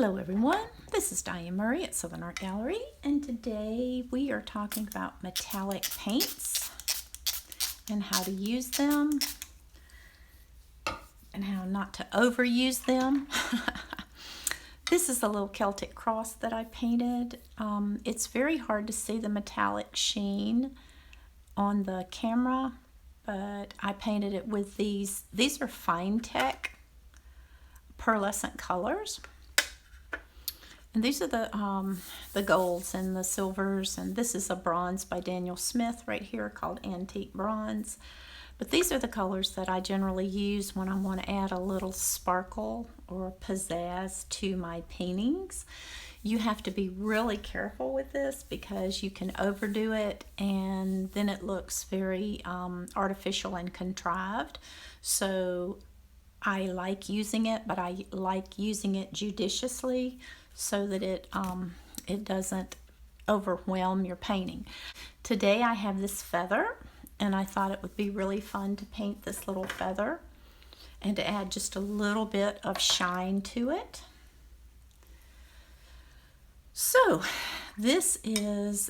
Hello everyone, this is Diane Murray at Southern Art Gallery, and today we are talking about metallic paints and how to use them and how not to overuse them. This is a little Celtic cross that I painted. It's very hard to see the metallic sheen on the camera, but I painted it with these. These are fine tech pearlescent colors. And these are the golds and the silvers, and this is a bronze by Daniel Smith right here called Antique Bronze. But these are the colors that I generally use when I want to add a little sparkle or pizzazz to my paintings. You have to be really careful with this because you can overdo it and then it looks very artificial and contrived. So I like using it, but I like using it judiciously so that it doesn't overwhelm your painting. Today I have this feather, and I thought it would be really fun to paint this little feather and to add just a little bit of shine to it. So this is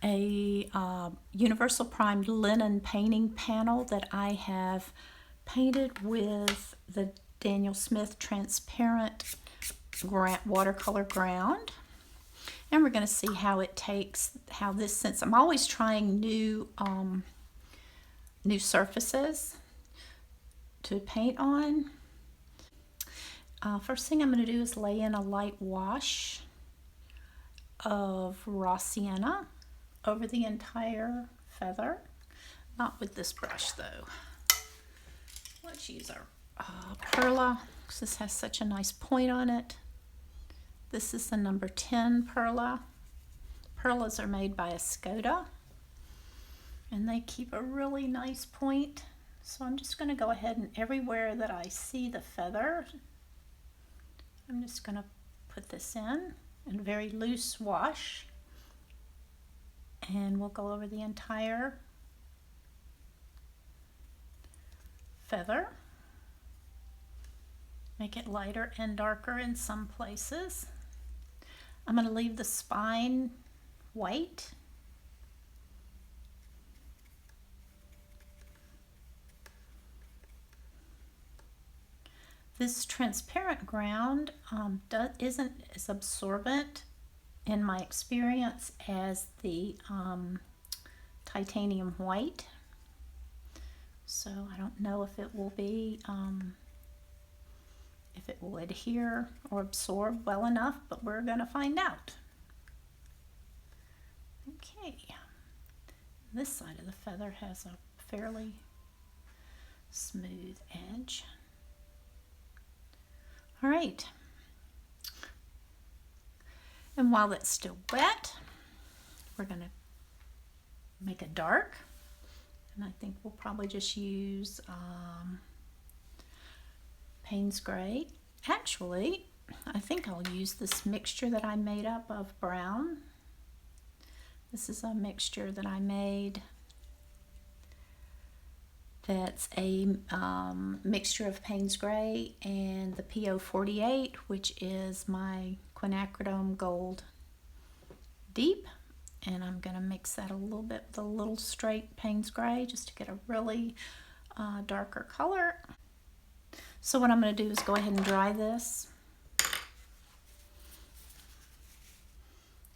a universal primed linen painting panel that I have painted with the Daniel Smith transparent watercolor ground, and we're going to see how it takes, since I'm always trying new surfaces to paint on. First thing I'm going to do is lay in a light wash of raw sienna over the entire feather. Not with this brush though. Let's use our Perla, because this has such a nice point on it. This is the number 10 Perla. Perlas are made by Escoda, and they keep a really nice point. So I'm just going to go ahead and everywhere that I see the feather, I'm just going to put this in a very loose wash, and we'll go over the entire feather. Make it lighter and darker in some places. I'm going to leave the spine white. This transparent ground isn't as absorbent in my experience as the titanium white. So I don't know if it will be if it will adhere or absorb well enough, but we're going to find out. Okay, this side of the feather has a fairly smooth edge. All right, and while it's still wet, we're going to make a dark, and I think we'll probably just use Payne's Gray. Actually, I think I'll use this mixture that I made up of brown. This is a mixture that I made that's a mixture of Payne's Gray and the PO48, which is my quinacridone gold deep. And I'm going to mix that a little bit with a little straight Payne's Gray just to get a really darker color. So what I'm going to do is go ahead and dry this.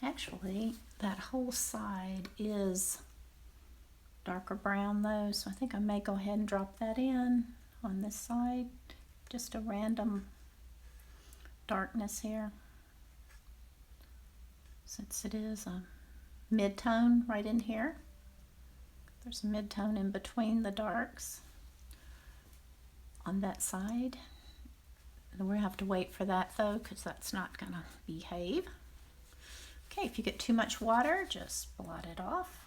Actually, that whole side is darker brown though, so I think I may go ahead and drop that in on this side. Just a random darkness here, since it is a mid-tone right in here. There's a mid-tone in between the darks on that side. And we'll have to wait for that though, because that's not going to behave. Okay, if you get too much water, just blot it off.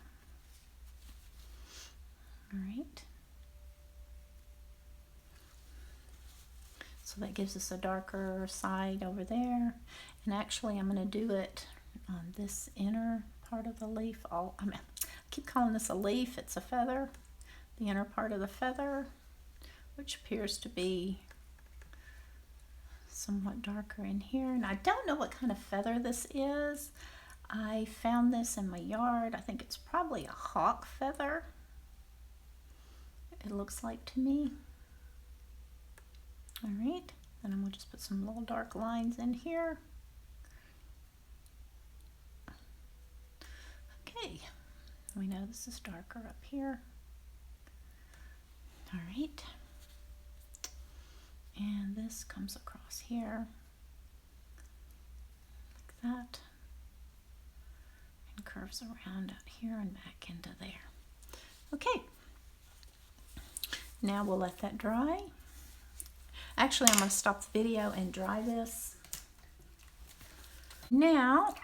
All right. So that gives us a darker side over there. And actually I'm going to do it on this inner part of the leaf. I keep calling this a leaf, it's a feather. The inner part of the feather, which appears to be somewhat darker in here. And I don't know what kind of feather this is. I found this in my yard. I think it's probably a hawk feather, it looks like to me. All right, then I'm gonna just put some little dark lines in here. Okay, we know this is darker up here. All right, and this comes across here like that and curves around out here and back into there. Okay, now we'll let that dry. Actually, I'm going to stop the video and dry this. Now,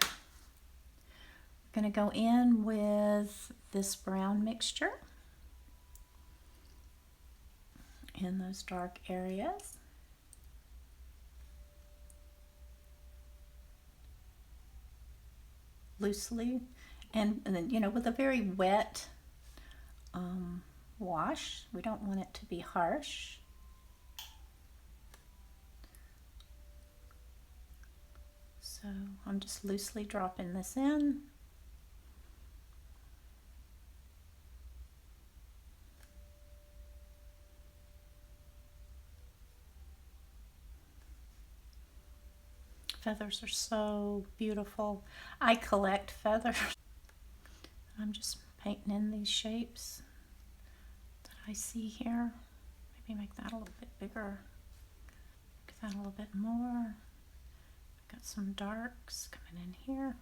I'm going to go in with this brown mixture in those dark areas. Loosely, and then, you know, with a very wet wash. We don't want it to be harsh. So I'm just loosely dropping this in. Feathers are so beautiful. I collect feathers. I'm just painting in these shapes that I see here. Maybe make that a little bit bigger. Make that a little bit more. Got some darks coming in here.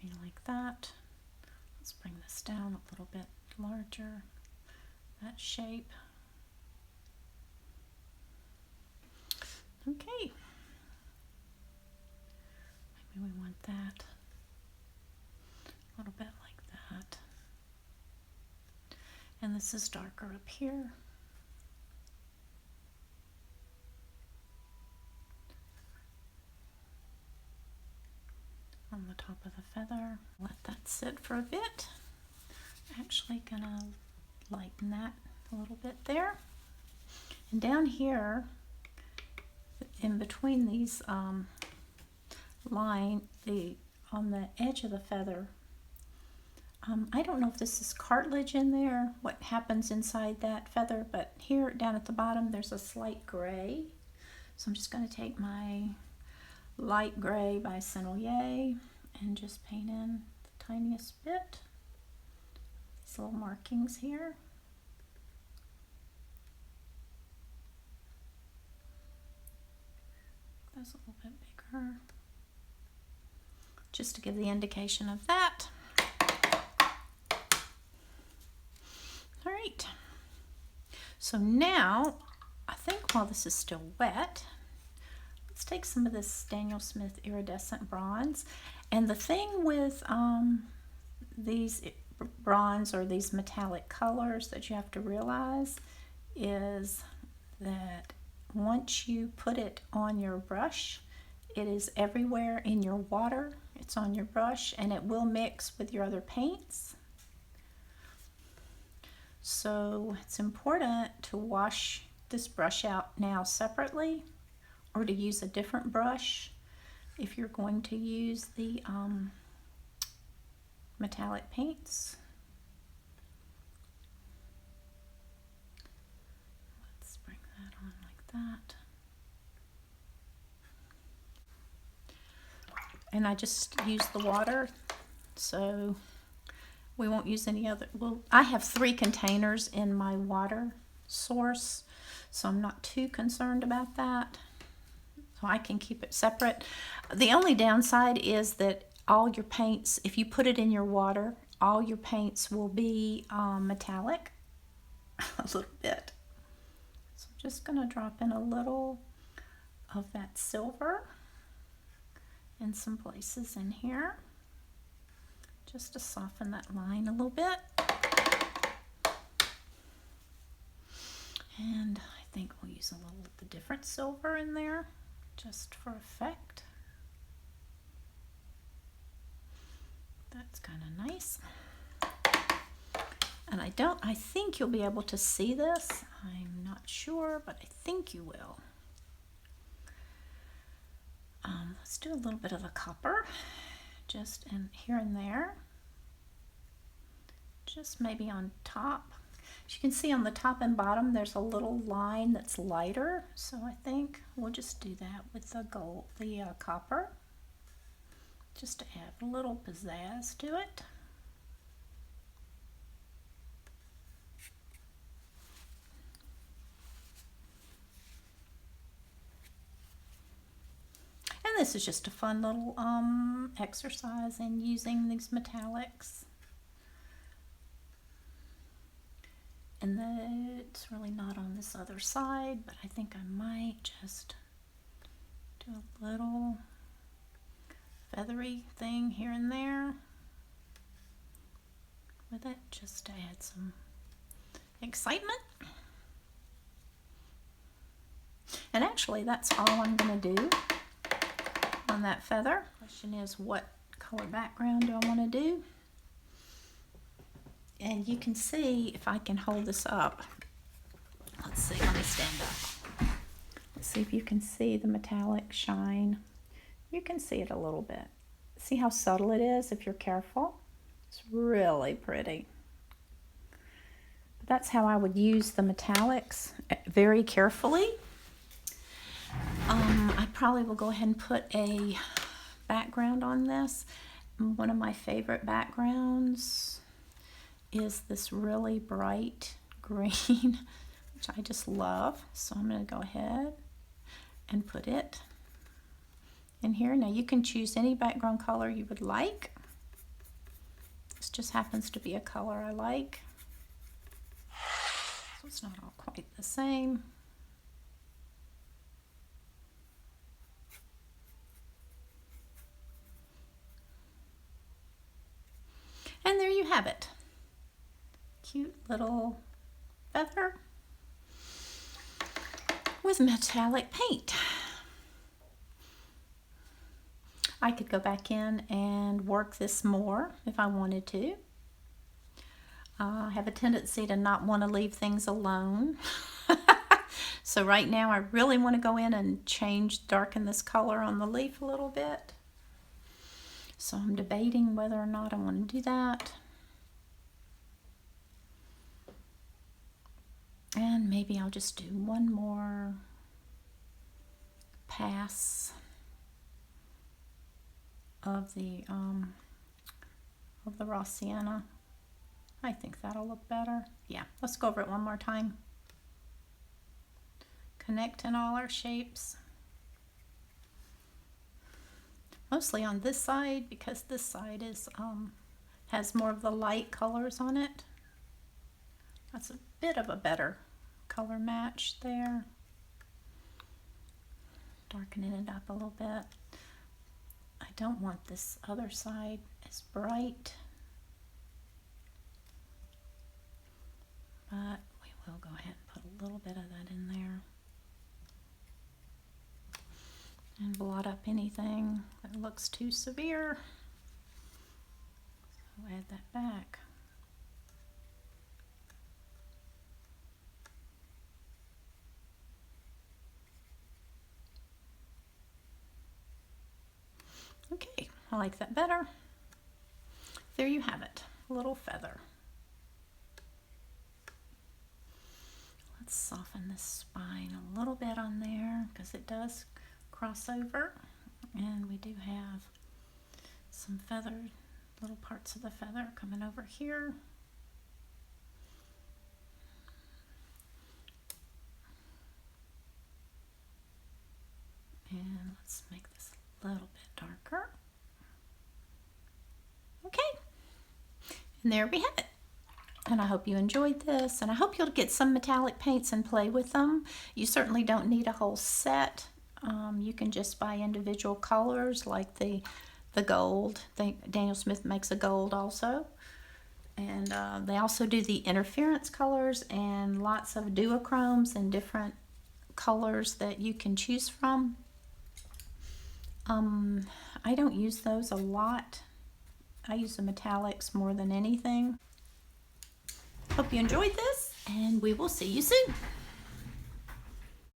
Maybe like that. Let's bring this down a little bit larger. That shape. Okay. Maybe we want that a little bit like that. And this is darker up here. On the top of the feather. Let that sit for a bit. Actually gonna lighten that a little bit there. And down here, in between these on the edge of the feather, I don't know if this is cartilage in there, what happens inside that feather, but here down at the bottom there's a slight gray. So I'm just going to take my light gray by Sennelier and just paint in the tiniest bit. These little markings here. That's a little bit bigger. Just to give the indication of that. All right. So now, I think while this is still wet, let's take some of this Daniel Smith iridescent bronze. And the thing with these bronze or these metallic colors that you have to realize is that once you put it on your brush, it is everywhere in your water. It's on your brush and it will mix with your other paints. So it's important to wash this brush out now separately, or to use a different brush if you're going to use the metallic paints. Let's bring that on like that. And I just use the water, so we won't use any other. Well, I have 3 containers in my water source, so I'm not too concerned about that. So I can keep it separate. The only downside is that all your paints, if you put it in your water, all your paints will be metallic a little bit. So I'm just going to drop in a little of that silver in some places in here, just to soften that line a little bit. And I think we'll use a little of the different silver in there, just for effect. That's kind of nice. And I think you'll be able to see this. I'm not sure, but I think you will. Let's do a little bit of the copper, just in here and there. Just maybe on top. As you can see on the top and bottom, there's a little line that's lighter. So I think we'll just do that with the gold, the copper, just to add a little pizzazz to it. And this is just a fun little exercise in using these metallics. And it's really not on this other side, but I think I might just do a little feathery thing here and there with it, just to add some excitement. And actually, that's all I'm going to do on that feather. Question is, what color background do I want to do? And you can see, if I can hold this up, let's see, let me stand up. Let's see if you can see the metallic shine. You can see it a little bit. See how subtle it is if you're careful? It's really pretty. But that's how I would use the metallics, very carefully. I probably will go ahead and put a background on this. One of my favorite backgrounds is this really bright green, which I just love. So I'm going to go ahead and put it in here. Now you can choose any background color you would like. This just happens to be a color I like. So it's not all quite the same. And there you have it. Cute little feather with metallic paint. I could go back in and work this more if I wanted to. I have a tendency to not want to leave things alone. So right now I really want to go in and darken this color on the leaf a little bit. So I'm debating whether or not I want to do that. And maybe I'll just do one more pass of the raw sienna. I think that'll look better. Yeah, let's go over it one more time. Connecting all our shapes. Mostly on this side, because this side is has more of the light colors on it. That's a bit of a better color match there. Darkening it up a little bit. I don't want this other side as bright, but we will go ahead and put a little bit of that in there. And blot up anything that looks too severe. So add that back. Okay, I like that better. There you have it, a little feather. Let's soften this spine a little bit on there because it does cross over, and we do have some feathered little parts of the feather coming over here. And let's make this a little bit darker. Okay, and there we have it. And I hope you enjoyed this, and I hope you'll get some metallic paints and play with them. You certainly don't need a whole set. You can just buy individual colors like the gold. Daniel Smith makes a gold also. And they also do the interference colors and lots of duochromes and different colors that you can choose from. I don't use those a lot. I use the metallics more than anything. Hope you enjoyed this, and we will see you soon.